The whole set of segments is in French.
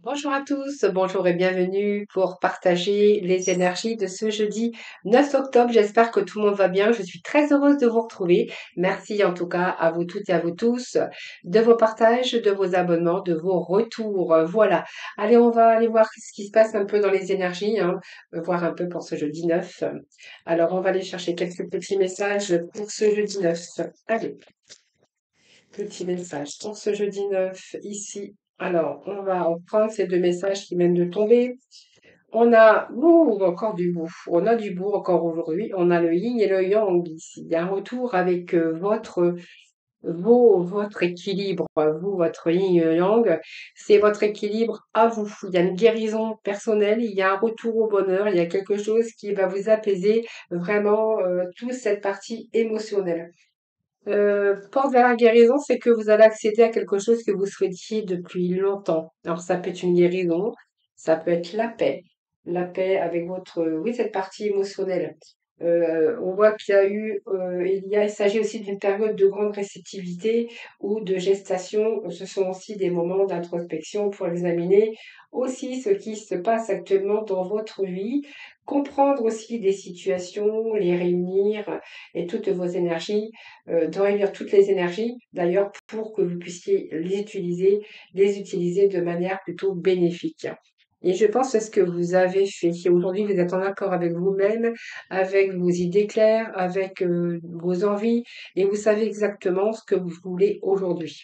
Bonjour à tous, bonjour et bienvenue pour partager les énergies de ce jeudi 9 octobre. J'espère que tout le monde va bien. Je suis très heureuse de vous retrouver. Merci en tout cas à vous toutes et à vous tous de vos partages, de vos abonnements, de vos retours. Voilà. Allez, on va aller voir ce qui se passe un peu dans les énergies, voir un peu pour ce jeudi 9. Alors, on va aller chercher quelques petits messages pour ce jeudi 9. Allez. Petit message pour ce jeudi 9 ici. Alors, on va en prendre ces deux messages qui viennent de tomber. On a encore du beau. On a du beau encore aujourd'hui. On a le yin et le yang ici. Il y a un retour avec votre équilibre, vous, votre yin et le yang. C'est votre équilibre à vous. Il y a une guérison personnelle, il y a un retour au bonheur, il y a quelque chose qui va vous apaiser vraiment toute cette partie émotionnelle. Porte vers la guérison, c'est que vous allez accéder à quelque chose que vous souhaitiez depuis longtemps. Alors ça peut être une guérison, ça peut être la paix avec votre, oui, cette partie émotionnelle. On voit qu'il y a eu, il s'agit aussi d'une période de grande réceptivité ou de gestation. Ce sont aussi des moments d'introspection pour examiner aussi ce qui se passe actuellement dans votre vie, comprendre aussi des situations, les réunir et toutes vos énergies de réunir toutes les énergies, d'ailleurs, pour que vous puissiez les utiliser de manière plutôt bénéfique. Et je pense que ce que vous avez fait. Aujourd'hui, vous êtes en accord avec vous-même, avec vos idées claires, avec vos envies, et vous savez exactement ce que vous voulez aujourd'hui.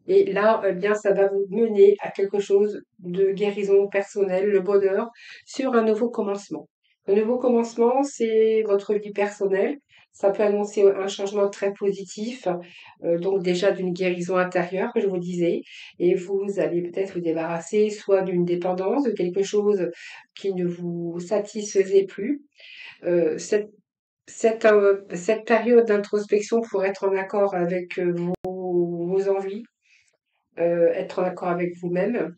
Et là, eh bien, ça va vous mener à quelque chose de guérison personnelle, le bonheur, sur un nouveau commencement. Le nouveau commencement, c'est votre vie personnelle. Ça peut annoncer un changement très positif, donc déjà d'une guérison intérieure, que je vous disais, et vous allez peut-être vous débarrasser soit d'une dépendance, de quelque chose qui ne vous satisfaisait plus. Euh, cette, cette période d'introspection pour être en accord avec vos envies, être en accord avec vous-même.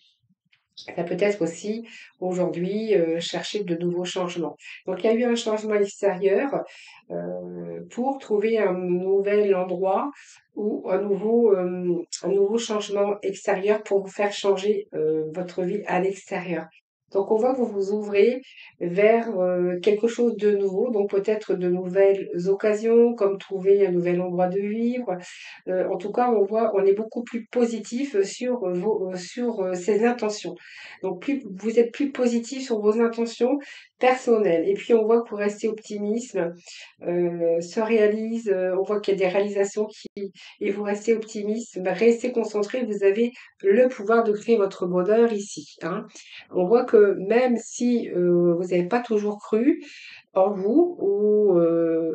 Ça peut être aussi aujourd'hui chercher de nouveaux changements. Donc il y a eu un changement extérieur pour trouver un nouvel endroit ou un nouveau changement extérieur pour vous faire changer votre vie à l'extérieur. Donc on voit que vous vous ouvrez vers quelque chose de nouveau, donc peut-être de nouvelles occasions, comme trouver un nouvel endroit de vivre. En tout cas, on est beaucoup plus positif sur ses intentions. Donc vous êtes plus positif sur vos intentions personnelles. Et puis on voit que vous restez optimiste, se réalise, on voit qu'il y a des réalisations et vous restez optimiste, restez concentré, vous avez le pouvoir de créer votre bonheur ici, hein. On voit que même si vous n'avez pas toujours cru en vous ou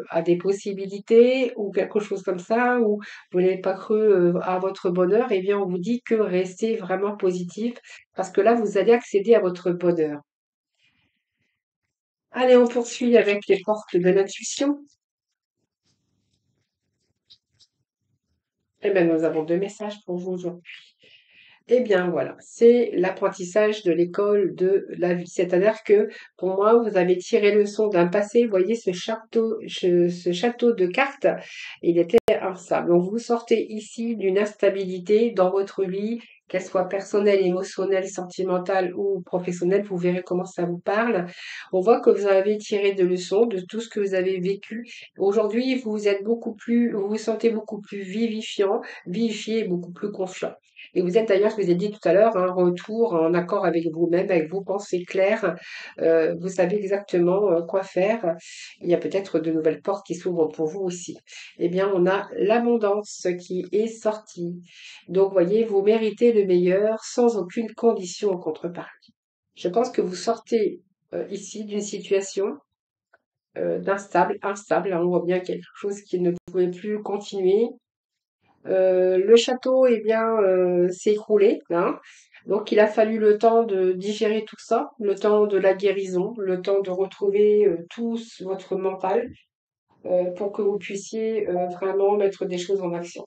à des possibilités ou quelque chose comme ça, ou vous n'avez pas cru à votre bonheur, eh bien on vous dit que restez vraiment positif parce que là vous allez accéder à votre bonheur. Allez, on poursuit avec les portes de l'intuition. Eh bien, nous avons deux messages pour vous aujourd'hui. Eh bien, voilà, c'est l'apprentissage de l'école de la vie. C'est-à-dire que, pour moi, vous avez tiré leçon d'un passé. Vous voyez ce château de cartes, il était instable. Donc, vous sortez ici d'une instabilité dans votre vie, qu'elle soit personnelle, émotionnelle, sentimentale ou professionnelle. Vous verrez comment ça vous parle. On voit que vous avez tiré de leçons de tout ce que vous avez vécu. Aujourd'hui, vous vous sentez beaucoup plus vivifié et beaucoup plus confiant. Et vous êtes d'ailleurs, je vous ai dit tout à l'heure, un retour en accord avec vous-même, avec vos pensées claires. Vous savez exactement quoi faire. Il y a peut-être de nouvelles portes qui s'ouvrent pour vous aussi. Eh bien, on a l'abondance qui est sortie. Donc, voyez, vous méritez le meilleur sans aucune condition en contrepartie. Je pense que vous sortez ici d'une situation instable, hein. On voit bien quelque chose qui ne pouvait plus continuer. Le château, eh bien, s'est écroulé, hein. Donc, il a fallu le temps de digérer tout ça, le temps de la guérison, le temps de retrouver votre mental pour que vous puissiez vraiment mettre des choses en action.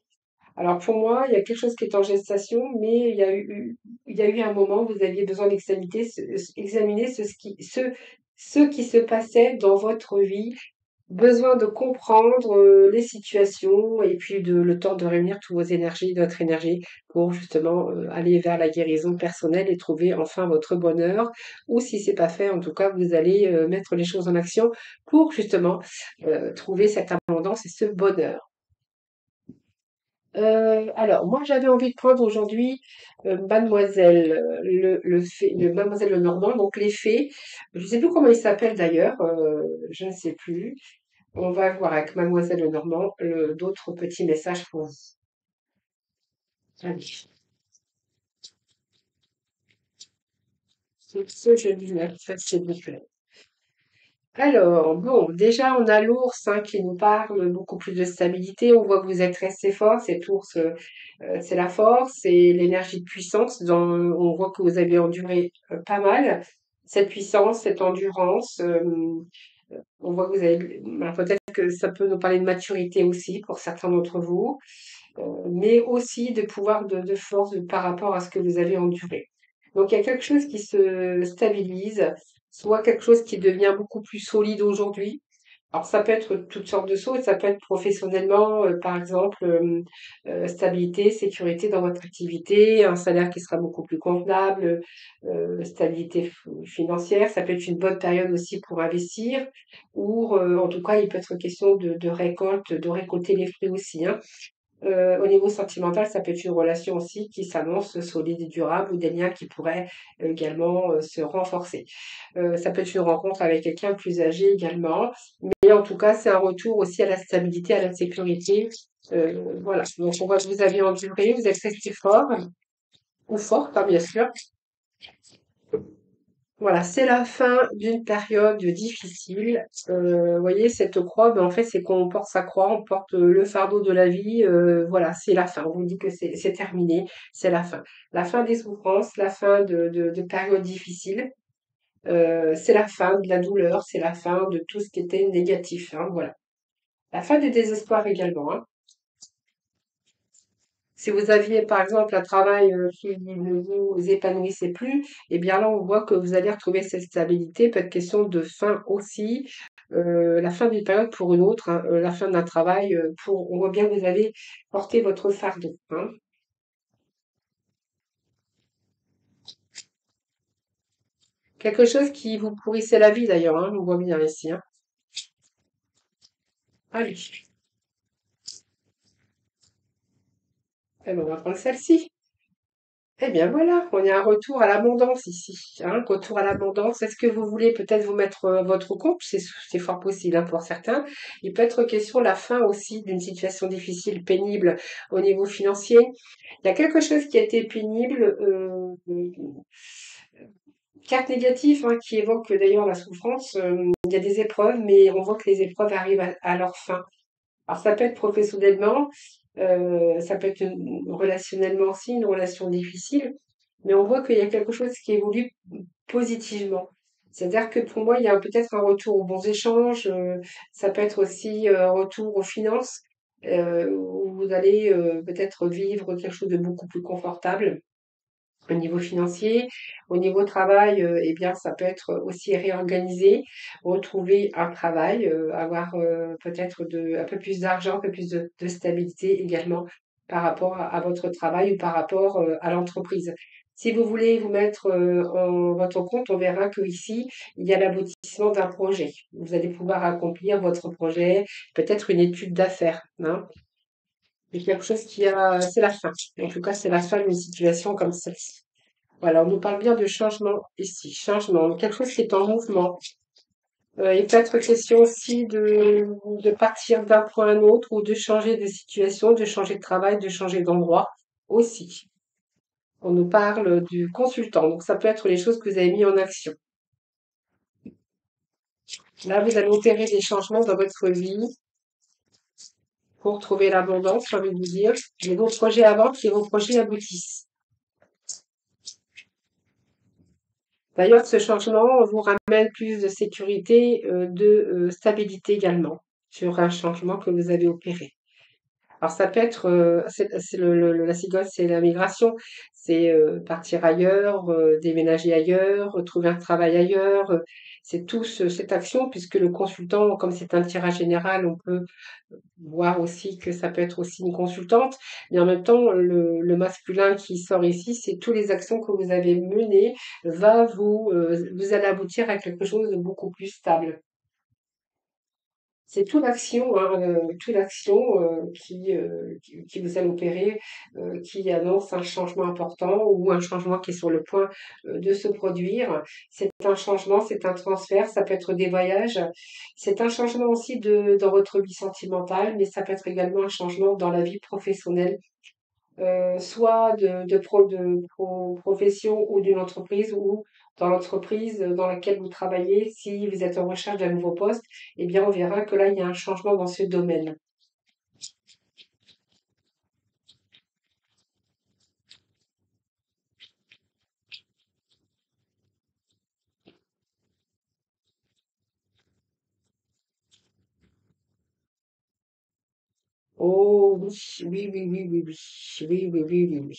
Alors, pour moi, il y a quelque chose qui est en gestation, mais il y a eu un moment où vous aviez besoin examiner ce qui se passait dans votre vie besoin de comprendre les situations et puis le temps de réunir toutes vos énergies, votre énergie pour justement aller vers la guérison personnelle et trouver enfin votre bonheur. Ou si c'est pas fait, en tout cas, vous allez mettre les choses en action pour justement trouver cette abondance et ce bonheur. Alors, moi, j'avais envie de prendre aujourd'hui Mademoiselle Mademoiselle Lenormand, donc les fées. Je ne sais plus comment il s'appelle d'ailleurs, je ne sais plus. On va voir avec Mademoiselle Lenormand d'autres petits messages pour vous. Allez, ce jeudi 9, s'il vous plaît. Alors, bon, déjà, on a l'ours hein, qui nous parle beaucoup plus de stabilité. On voit que vous êtes resté fort. Cet ours, c'est la force, c'est l'énergie de puissance. On voit que vous avez enduré pas mal. Cette puissance, cette endurance, on voit que vous avez... alors, peut-être que ça peut nous parler de maturité aussi pour certains d'entre vous, mais aussi de pouvoir de force par rapport à ce que vous avez enduré. Donc il y a quelque chose qui se stabilise, soit quelque chose qui devient beaucoup plus solide aujourd'hui. Alors ça peut être toutes sortes de choses, ça peut être professionnellement, par exemple, stabilité, sécurité dans votre activité, un salaire qui sera beaucoup plus convenable, stabilité financière. Ça peut être une bonne période aussi pour investir, ou en tout cas il peut être question de récolte, de récolter les fruits aussi, hein. Au niveau sentimental, ça peut être une relation aussi qui s'annonce solide et durable ou des liens qui pourraient également se renforcer. Ça peut être une rencontre avec quelqu'un de plus âgé également, mais en tout cas, c'est un retour aussi à la stabilité, à la sécurité. Voilà. Donc, on voit que vous avez enduré, vous êtes resté fort ou forte, hein, bien sûr. Voilà, c'est la fin d'une période difficile. Vous voyez, cette croix, ben, en fait, c'est qu'on porte sa croix, on porte le fardeau de la vie. Voilà, c'est la fin. On vous dit que c'est terminé, c'est la fin. La fin des souffrances, la fin de périodes difficiles. C'est la fin de la douleur, c'est la fin de tout ce qui était négatif, hein, voilà. La fin du désespoir également, hein. Si vous aviez, par exemple, un travail qui ne vous épanouissait plus, eh bien là, on voit que vous allez retrouver cette stabilité. Peut être question de fin aussi, la fin d'une période pour une autre, hein, la fin d'un travail pour. On voit bien que vous avez porté votre fardeau, hein. Quelque chose qui vous pourrissait la vie d'ailleurs, hein, on voit bien ici, hein. Allez, eh ben, on va prendre celle-ci. Eh bien voilà, on est un retour à l'abondance ici, hein, retour à l'abondance. Est-ce que vous voulez peut-être vous mettre votre compte? C'est fort possible hein, pour certains. Il peut être question la fin aussi d'une situation difficile, pénible au niveau financier. Il y a quelque chose qui a été pénible, carte négative, hein, qui évoque d'ailleurs la souffrance. Il y a des épreuves, mais on voit que les épreuves arrivent à leur fin. Alors ça peut être professionnellement, ça peut être relationnellement aussi, une relation difficile, mais on voit qu'il y a quelque chose qui évolue positivement. C'est-à-dire que pour moi, il y a peut-être un retour aux bons échanges, ça peut être aussi un retour aux finances, où vous allez peut-être vivre quelque chose de beaucoup plus confortable. Au niveau financier, au niveau travail, eh bien, ça peut être aussi réorganiser, retrouver un travail, avoir peut-être un peu plus d'argent, un peu plus de stabilité également par rapport à votre travail ou par rapport à l'entreprise. Si vous voulez vous mettre en votre compte, on verra que ici il y a l'aboutissement d'un projet. Vous allez pouvoir accomplir votre projet, peut-être une étude d'affaires, hein. C'est quelque chose c'est la fin. En tout cas, c'est la fin d'une situation comme celle-ci. Voilà, on nous parle bien de changement ici, changement, quelque chose qui est en mouvement. Il peut être question aussi de partir d'un point à un autre ou de changer de situation, de changer de travail, de changer d'endroit aussi. On nous parle du consultant, donc ça peut être les choses que vous avez mis en action. Là, vous allez opérer des changements dans votre vie pour trouver l'abondance, j'ai envie de vous dire. Et vos projets avancent et vos projets aboutissent. D'ailleurs, ce changement vous ramène plus de sécurité, de stabilité également sur un changement que vous avez opéré. Alors ça peut être, c'est la cigogne, c'est la migration. C'est partir ailleurs, déménager ailleurs, trouver un travail ailleurs. C'est tout cette action, puisque le consultant, comme c'est un tirage général, on peut voir aussi que ça peut être aussi une consultante. Mais en même temps, le masculin qui sort ici, c'est toutes les actions que vous avez menées, vous allez aboutir à quelque chose de beaucoup plus stable. C'est toute l'action qui vous allez opérer, qui annonce un changement important ou un changement qui est sur le point de se produire. C'est un changement, c'est un transfert, ça peut être des voyages, c'est un changement aussi dans votre vie sentimentale, mais ça peut être également un changement dans la vie professionnelle, soit de profession ou d'une entreprise ou dans l'entreprise dans laquelle vous travaillez, si vous êtes en recherche d'un nouveau poste, eh bien, on verra que là, il y a un changement dans ce domaine. Oh oui, oui, oui, oui, oui, oui, oui, oui, oui, oui, oui.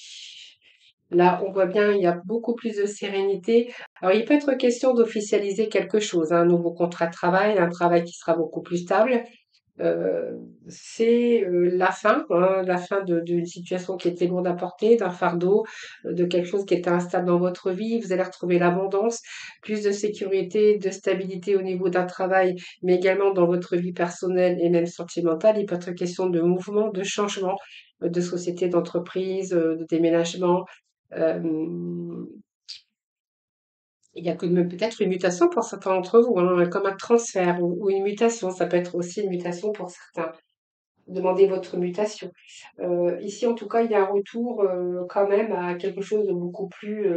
Là, on voit bien, il y a beaucoup plus de sérénité. Alors, il peut être question d'officialiser quelque chose, un nouveau contrat de travail, un travail qui sera beaucoup plus stable. Heu, c'est, la fin d'une situation qui était lourde à porter, d'un fardeau, de quelque chose qui était instable dans votre vie. Vous allez retrouver l'abondance, plus de sécurité, de stabilité au niveau d'un travail, mais également dans votre vie personnelle et même sentimentale. Il peut être question de mouvement, de changement, de société, d'entreprise, de déménagement. Hem, il y a comme peut-être une mutation pour certains d'entre vous, hein, comme un transfert ou une mutation. Ça peut être aussi une mutation pour certains. Demandez votre mutation. Ici, en tout cas, il y a un retour quand même à quelque chose de beaucoup plus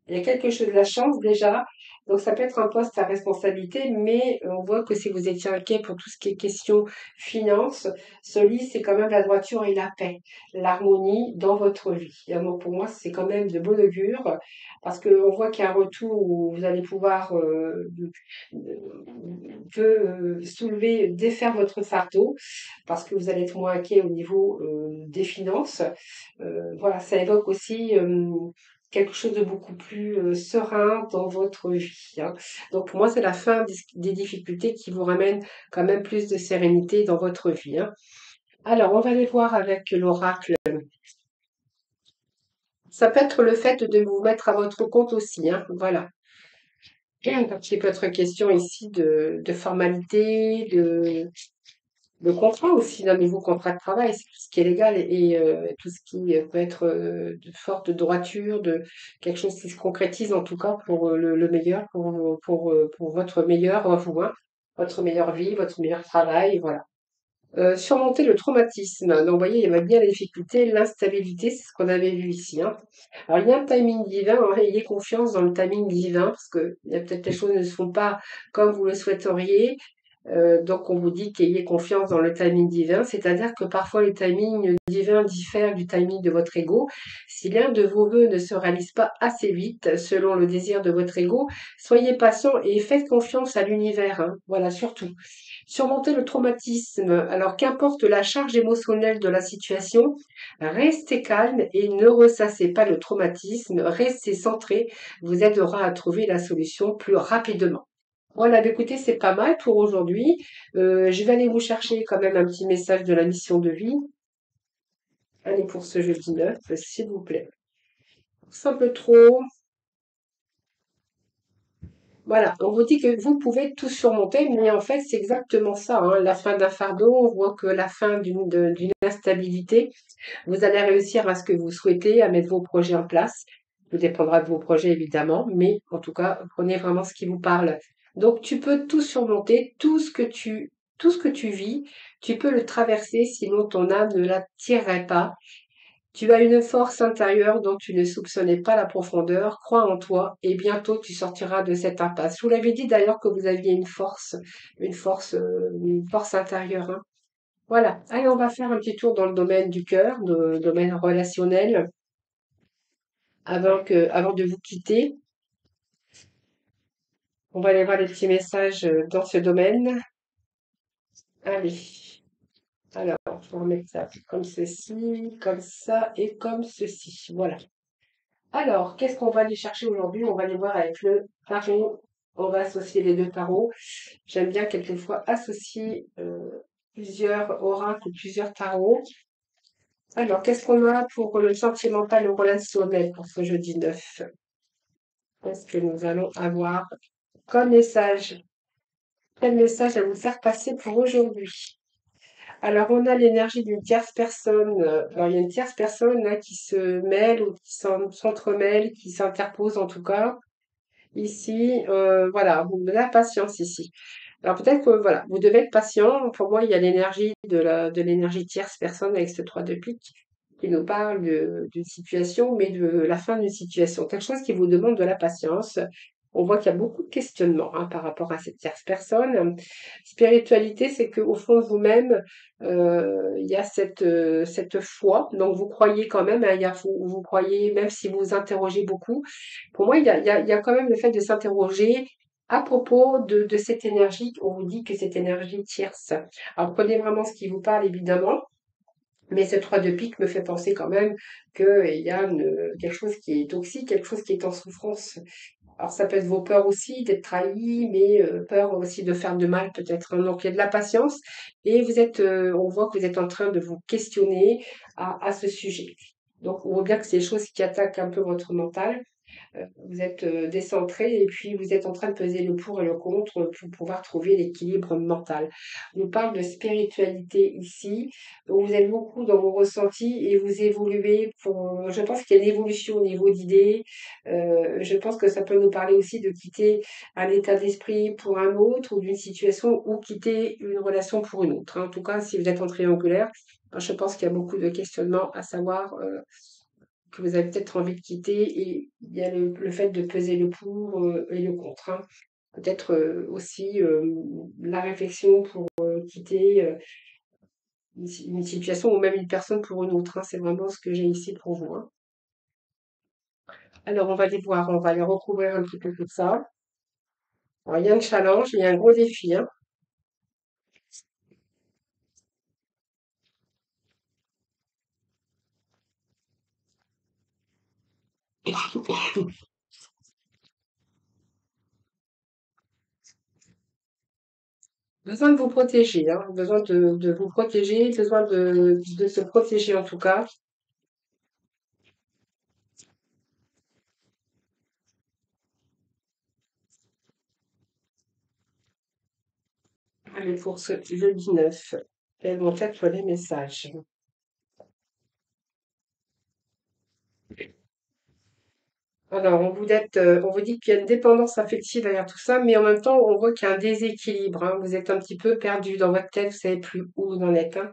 il y a quelque chose de la chance déjà. Donc ça peut être un poste à responsabilité, mais on voit que si vous étiez inquiet pour tout ce qui est question finance, ce lit, c'est quand même la droiture et la paix, l'harmonie dans votre vie. Et alors, pour moi, c'est quand même de bon augure, parce qu'on voit qu'il y a un retour où vous allez pouvoir soulever, défaire votre fardeau, parce que vous allez être moins inquiet au niveau des finances. Voilà, ça évoque aussi quelque chose de beaucoup plus serein dans votre vie, hein. Donc pour moi, c'est la fin des difficultés qui vous ramène quand même plus de sérénité dans votre vie, hein. Alors, on va aller voir avec l'oracle. Ça peut être le fait de vous mettre à votre compte aussi, hein. Voilà. Donc, il peut être question ici de formalité, le contrat aussi, d'un nouveau contrat de travail, c'est tout ce qui est légal et tout ce qui peut être de forte droiture, de quelque chose qui se concrétise en tout cas pour le meilleur, pour votre meilleur, vous, hein, votre meilleure vie, votre meilleur travail, voilà. Surmonter le traumatisme. Donc, vous voyez, il y avait bien la difficulté, l'instabilité, c'est ce qu'on avait vu ici, hein. Alors, il y a un timing divin, hein, ayez confiance dans le timing divin, parce que il y a peut-être les choses ne se font pas comme vous le souhaiteriez, donc on vous dit qu'ayez confiance dans le timing divin, c'est-à-dire que parfois le timing divin diffère du timing de votre ego. Si l'un de vos vœux ne se réalise pas assez vite selon le désir de votre ego, soyez patient et faites confiance à l'univers, hein. Voilà, surtout. Surmonter le traumatisme. Alors qu'importe la charge émotionnelle de la situation, restez calme et ne ressassez pas le traumatisme, restez centré, vous aidera à trouver la solution plus rapidement. Voilà, bah, écoutez, c'est pas mal pour aujourd'hui. Je vais aller vous chercher quand même un petit message de la mission de vie. Allez, pour ce jeudi 9, s'il vous plaît. Simple trop. Voilà, on vous dit que vous pouvez tout surmonter, mais en fait, c'est exactement ça, hein. La fin d'un fardeau, on voit que la fin d'une instabilité, vous allez réussir à ce que vous souhaitez, à mettre vos projets en place. Tout dépendra de vos projets, évidemment, mais en tout cas, prenez vraiment ce qui vous parle. Donc, tu peux tout surmonter, tout ce que tu vis, tu peux le traverser, sinon ton âme ne l'attirerait pas. Tu as une force intérieure dont tu ne soupçonnais pas la profondeur. Crois en toi et bientôt tu sortiras de cette impasse. Je vous l'avais dit d'ailleurs que vous aviez une force intérieure, hein. Voilà. Allez, on va faire un petit tour dans le domaine du cœur, le domaine relationnel, avant de vous quitter. On va aller voir les petits messages dans ce domaine. Allez. Alors, je vais remettre ça comme ceci, comme ça et comme ceci. Voilà. Alors, qu'est-ce qu'on va aller chercher aujourd'hui? On va aller voir avec le tarot. On va associer les deux tarots. J'aime bien quelquefois associer plusieurs oracles ou plusieurs tarots. Alors, qu'est-ce qu'on a pour le sentimental, le relationnel pour ce jeudi 9? Qu'est-ce que nous allons avoir comme message? Quel message à vous faire passer pour aujourd'hui? Alors, on a l'énergie d'une tierce personne. Alors, il y a une tierce personne là qui se mêle ou qui s'entremêle, qui s'interpose en tout cas. Ici, voilà, de la patience ici. Alors peut-être que voilà, vous devez être patient. Pour moi, il y a l'énergie de l'énergie tierce personne avec ce 3 de pique qui nous parle d'une situation, mais de la fin d'une situation. Quelque chose qui vous demande de la patience. On voit qu'il y a beaucoup de questionnements hein, par rapport à cette tierce personne. Spiritualité, c'est qu'au fond de vous-même, il y a cette foi. Donc vous croyez quand même, hein, vous croyez, même si vous vous interrogez beaucoup. Pour moi, il y a quand même le fait de s'interroger à propos de cette énergie. On vous dit que cette énergie tierce. Alors prenez vraiment ce qui vous parle, évidemment. Mais ce 3 de pique me fait penser quand même qu'il y a quelque chose qui est toxique, quelque chose qui est en souffrance. Alors ça peut être vos peurs aussi d'être trahi, mais peur aussi de faire de mal peut-être, hein. Donc il y a de la patience et vous êtes, on voit que vous êtes en train de vous questionner à ce sujet. Donc on voit bien que c'est des choses qui attaquent un peu votre mental. Vous êtes décentré et puis vous êtes en train de peser le pour et le contre pour pouvoir trouver l'équilibre mental. On parle de spiritualité ici, où vous êtes beaucoup dans vos ressentis et vous évoluez pour, je pense qu'il y a une évolution au niveau d'idées. Je pense que ça peut nous parler aussi de quitter un état d'esprit pour un autre ou d'une situation ou quitter une relation pour une autre, hein. En tout cas, si vous êtes en triangulaire, je pense qu'il y a beaucoup de questionnements à savoir que vous avez peut-être envie de quitter et il y a le fait de peser le pour et le contre, hein. Peut-être aussi la réflexion pour quitter une situation ou même une personne pour une autre, hein. C'est vraiment ce que j'ai ici pour vous, hein. Alors on va les voir, on va les recouvrir un petit peu tout ça. Alors, il y a un challenge, il y a un gros défi, hein. Besoin de vous protéger, hein. Besoin de vous protéger, besoin de se protéger en tout cas. Allez, pour ce jeudi 9, quels vont être les messages? Alors, on vous dit qu'il y a une dépendance affective derrière tout ça, mais en même temps, on voit qu'il y a un déséquilibre, hein. Vous êtes un petit peu perdu dans votre tête, vous savez plus où vous en êtes, hein.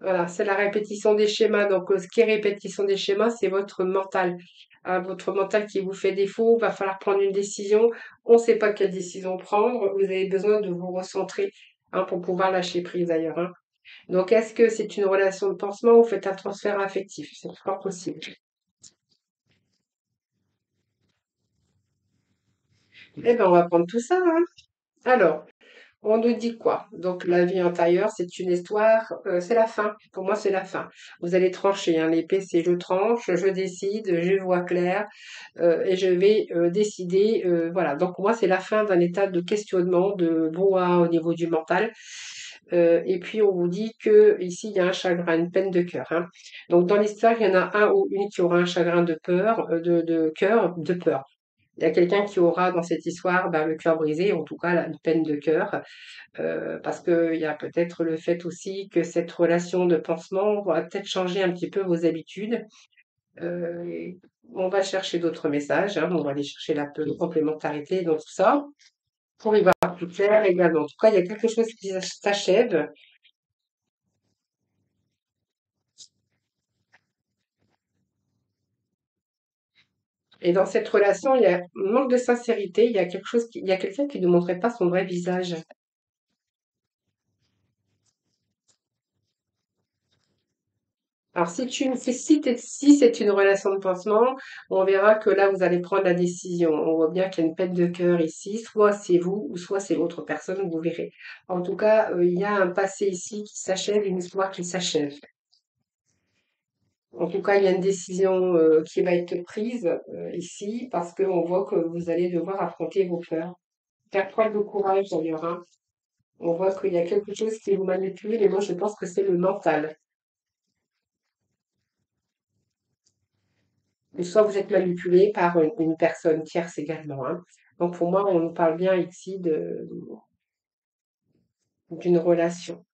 Voilà, c'est la répétition des schémas. Donc, ce qui est répétition des schémas, c'est votre mental. Hein, votre mental qui vous fait défaut, va falloir prendre une décision. On ne sait pas quelle décision prendre. Vous avez besoin de vous recentrer, hein, pour pouvoir lâcher prise d'ailleurs, hein. Donc, est-ce que c'est une relation de pansement ou faites un transfert affectif? C'est fort possible. Eh ben, on va prendre tout ça, hein. Alors, on nous dit quoi? Donc la vie intérieure, c'est une histoire, c'est la fin. Pour moi, c'est la fin. Vous allez trancher, hein. L'épée, c'est je tranche, je décide, je vois clair, et je vais décider. Voilà. Donc pour moi, c'est la fin d'un état de questionnement, de brouhaha au niveau du mental. Et puis on vous dit que ici, il y a un chagrin, une peine de cœur, hein. Donc dans l'histoire, il y en a un ou une qui aura un chagrin de peur, de cœur, de peur. Il y a quelqu'un qui aura dans cette histoire ben, le cœur brisé, en tout cas une peine de cœur, parce qu'il y a peut-être le fait aussi que cette relation de pansement va peut-être changer un petit peu vos habitudes. Et on va chercher d'autres messages, hein, on va aller chercher la complémentarité dans tout ça pour y voir plus clair également. En tout cas, il y a quelque chose qui s'achève. Et dans cette relation, il y a un manque de sincérité, il y a il y a quelqu'un qui ne montrait pas son vrai visage. Alors si c'est une relation de pansement, on verra que là, vous allez prendre la décision. On voit bien qu'il y a une peine de cœur ici, soit c'est vous ou soit c'est l'autre personne, vous verrez. En tout cas, il y a un passé ici qui s'achève, une histoire qui s'achève. En tout cas, il y a une décision, qui va être prise, ici parce qu'on voit que vous allez devoir affronter vos peurs. Faire preuve de courage d'ailleurs, hein. On voit qu'il y a quelque chose qui vous manipule et moi je pense que c'est le mental. Et soit vous êtes manipulé par une personne tierce également, hein. Donc pour moi, on nous parle bien ici d'une relation,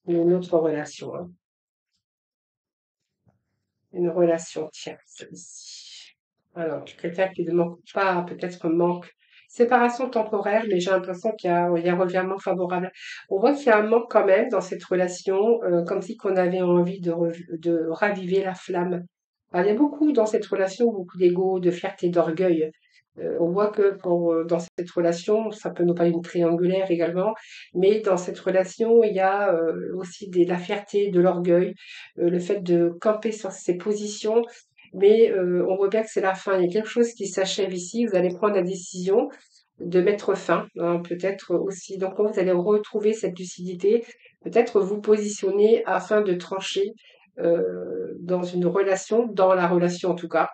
d'une autre relation, hein. Une relation tierce ici. Alors, quelqu'un qui ne manque pas, peut-être manque. Séparation temporaire, mais j'ai l'impression qu'il y a un revirement favorable. On voit qu'il y a un manque quand même dans cette relation, comme si qu'on avait envie de raviver la flamme. Alors, il y a beaucoup dans cette relation, beaucoup d'ego, de fierté, d'orgueil. On voit que dans cette relation, ça peut nous parler d'une triangulaire également, mais dans cette relation, il y a aussi la fierté, de l'orgueil, le fait de camper sur ses positions, mais on voit bien que c'est la fin. Il y a quelque chose qui s'achève ici. Vous allez prendre la décision de mettre fin, hein, peut-être aussi. Donc, quand vous allez retrouver cette lucidité, peut-être vous positionner afin de trancher dans une relation, dans la relation en tout cas,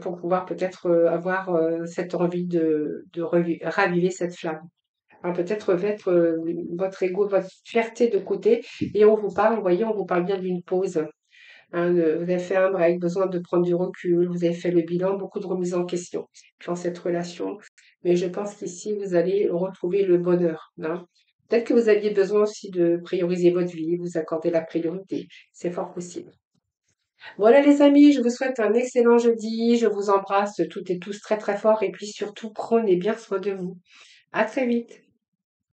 pour pouvoir peut-être avoir cette envie de raviver cette flamme. Hein, peut-être mettre votre ego, votre fierté de côté et on vous parle, vous voyez, on vous parle bien d'une pause. Hein, vous avez fait un break, besoin de prendre du recul, vous avez fait le bilan, beaucoup de remises en question dans cette relation. Mais je pense qu'ici, vous allez retrouver le bonheur. Hein. Peut-être que vous aviez besoin aussi de prioriser votre vie, vous accorder la priorité. C'est fort possible. Voilà les amis, je vous souhaite un excellent jeudi. Je vous embrasse toutes et tous très très fort et puis surtout prenez bien soin de vous. À très vite.